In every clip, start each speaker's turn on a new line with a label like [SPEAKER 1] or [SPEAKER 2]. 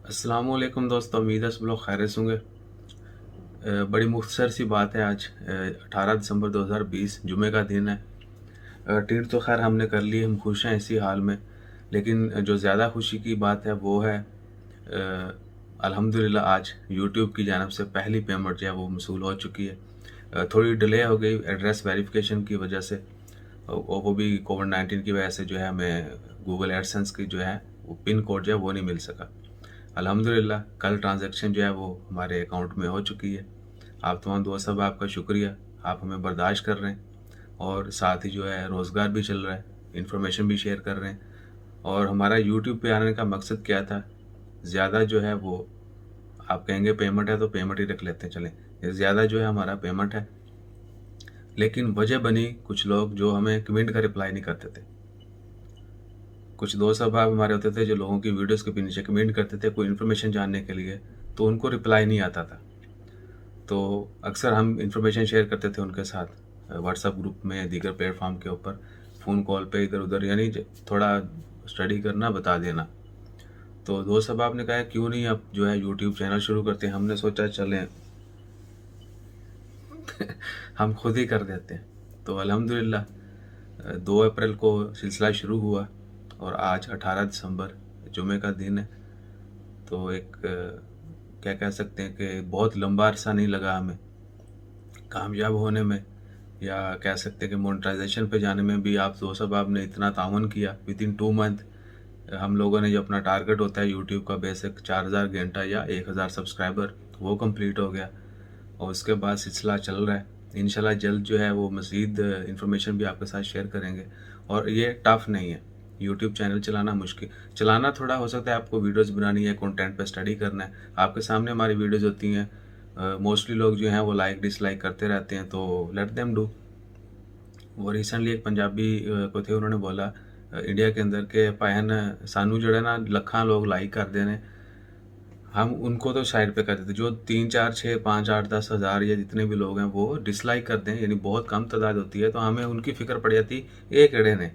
[SPEAKER 1] अस्सलामु अलैकुम दोस्तों, उम्मीद है सब लोग खैरियत से होंगे। बड़ी मुख्तसर सी बात है आज 18 दिसंबर 2020 जुमे का दिन है। ट्रीट तो खैर हमने कर ली, हम खुश हैं इसी हाल में। लेकिन जो ज़्यादा खुशी की बात है वो है अल्हम्दुलिल्लाह आज यूट्यूब की जानिब से पहली पेमेंट जो है वो मसूल हो चुकी है। थोड़ी डिले हो गई एड्रेस वेरिफिकेशन की वजह से, और वो भी कोविड-19 की वजह से जो है हमें गूगल एडसेंस की जो है वो पिन कोड जो है वो नहीं मिल सका। अल्हम्दुलिल्लाह कल ट्रांजैक्शन जो है वो हमारे अकाउंट में हो चुकी है। आप तमाम दोस्त साहब आपका शुक्रिया, आप हमें बर्दाश्त कर रहे हैं और साथ ही जो है रोज़गार भी चल रहा है, इन्फॉर्मेशन भी शेयर कर रहे हैं। और हमारा यूट्यूब पे आने का मकसद क्या था, ज़्यादा जो है वो आप कहेंगे पेमेंट है तो पेमेंट ही रख लेते हैं, चलें ज़्यादा जो है हमारा पेमेंट है। लेकिन वजह बनी कुछ लोग जो हमें कमेंट का रिप्लाई नहीं करते थे। कुछ दोस्त अहबाब हमारे होते थे जो लोगों की वीडियोस के नीचे कमेंट करते थे कोई इन्फॉर्मेशन जानने के लिए, तो उनको रिप्लाई नहीं आता था। तो अक्सर हम इन्फॉर्मेशन शेयर करते थे उनके साथ व्हाट्सएप ग्रुप में, दीगर प्लेटफॉर्म के ऊपर, फ़ोन कॉल पे इधर उधर, यानी थोड़ा स्टडी करना, बता देना। तो दोस्त अहबाब ने कहा क्यों नहीं अब जो है यूट्यूब चैनल शुरू करते हैं। हमने सोचा चलें हम खुद ही कर देते हैं। तो अल्हम्दुलिल्लाह 2 अप्रैल को सिलसिला शुरू हुआ और आज 18 दिसंबर जुमे का दिन है। तो एक क्या कह सकते हैं कि बहुत लंबा अरसा नहीं लगा हमें कामयाब होने में, या कह सकते हैं कि मोनेटाइजेशन पे जाने में भी। आप दोस्त साहब आपने इतना तावन किया, विद इन 2 मंथ हम लोगों ने जो अपना टारगेट होता है यूट्यूब का बेसिक 4000 घंटा या 1000 सब्सक्राइबर, वो कंप्लीट हो गया। और उसके बाद सिलसिला चल रहा है। इंशाल्लाह जल्द जो है वो मज़ीद इन्फॉर्मेशन भी आपके साथ शेयर करेंगे। और ये टफ़ नहीं है, यूट्यूब चैनल चलाना मुश्किल, चलाना थोड़ा हो सकता है, आपको वीडियोस बनानी है, कंटेंट पे स्टडी करना है, आपके सामने हमारी वीडियोस होती हैं। मोस्टली लोग जो हैं वो लाइक डिसलाइक करते रहते हैं, तो लेट देम डू। वो रिसेंटली एक पंजाबी को थे, उन्होंने बोला इंडिया के अंदर के भैन सानू जड़ा ना लखां लोग लाइक करते हैं, हम उनको तो साइड पे कर देते। जो 3 4 6 5 8 10 हज़ार या जितने भी लोग हैं वो डिसलाइक करते हैं, यानी बहुत कम तादाद होती है, तो हमें उनकी फ़िक्र पड़ जाती ये किहड़े ने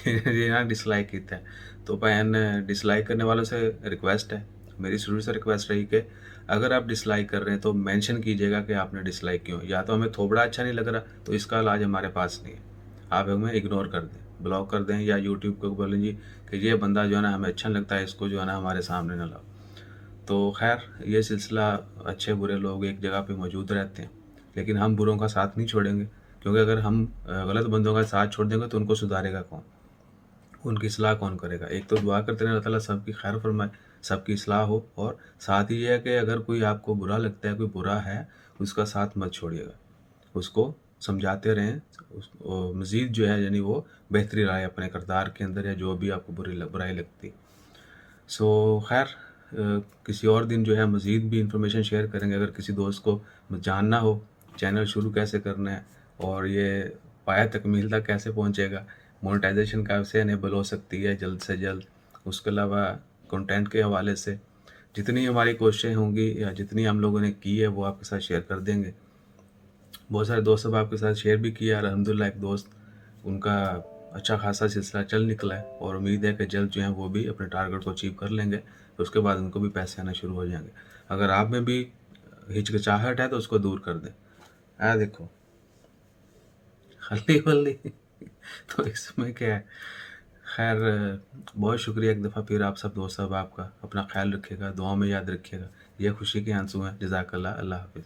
[SPEAKER 1] ये ना डिसलाइक किया है। तो भैन डिसलाइक करने वालों से रिक्वेस्ट है, मेरी शुरू से रिक्वेस्ट रही कि अगर आप डिसलाइक कर रहे हैं तो मेंशन कीजिएगा कि आपने डिसलाइक क्यों। या तो हमें थोबड़ा अच्छा नहीं लग रहा तो इसका इलाज हमारे पास नहीं है, आप हमें इग्नोर कर दें, ब्लॉक कर दें, या यूट्यूब को बोलें जी कि ये बंदा जो है ना हमें अच्छा नहीं लगता है, इसको जो है ना हमारे सामने ना लाओ। तो खैर ये सिलसिला, अच्छे बुरे लोग एक जगह पे मौजूद रहते हैं, लेकिन हम बुरों का साथ नहीं छोड़ेंगे, क्योंकि अगर हम गलत बंदों का साथ छोड़ देंगे तो उनको सुधारेगा कौन, उनकी इस्लाह कौन करेगा। एक तो दुआ करते हैं अल्लाह ताला सबकी खैर फरमाए, सबकी इस्लाह हो। और साथ ही ये है कि अगर कोई आपको बुरा लगता है, कोई बुरा है, उसका साथ मत छोड़िएगा, उसको समझाते रहें, मज़ीद जो है यानी वो बेहतरी लाए अपने किरदार के अंदर, या जो भी आपको बुराई लगती। सो खैर किसी और दिन जो है मज़ीद भी इंफॉर्मेशन शेयर करेंगे। अगर किसी दोस्त को जानना हो चैनल शुरू कैसे करना है और ये पाया तकमील तक कैसे पहुंचेगा, मोनेटाइजेशन कैसे इनेबल हो सकती है जल्द से जल्द, उसके अलावा कंटेंट के हवाले से जितनी हमारी कोशिशें होंगी या जितनी हम लोगों ने की है वो आपके साथ शेयर कर देंगे। बहुत सारे दोस्त अब आपके साथ शेयर भी किया, अल्हम्दुलिल्लाह एक दोस्त उनका अच्छा खासा सिलसिला चल निकला है, और उम्मीद है कि जल्द जो है वो भी अपने टारगेट को अचीव कर लेंगे, तो उसके बाद उनको भी पैसे आना शुरू हो जाएंगे। अगर आप में भी हिचकिचाहट है तो उसको दूर कर दें। देखो हल्ली वल्ली तो इसमें क्या है। खैर बहुत शुक्रिया एक दफ़ा फिर आप सब दोस्त साहब, आपका अपना ख्याल रखिएगा, दुआ में याद रखिएगा। ये खुशी के आंसू हैं। जज़ाकल्लाह, अल्लाह हाफ़िज़।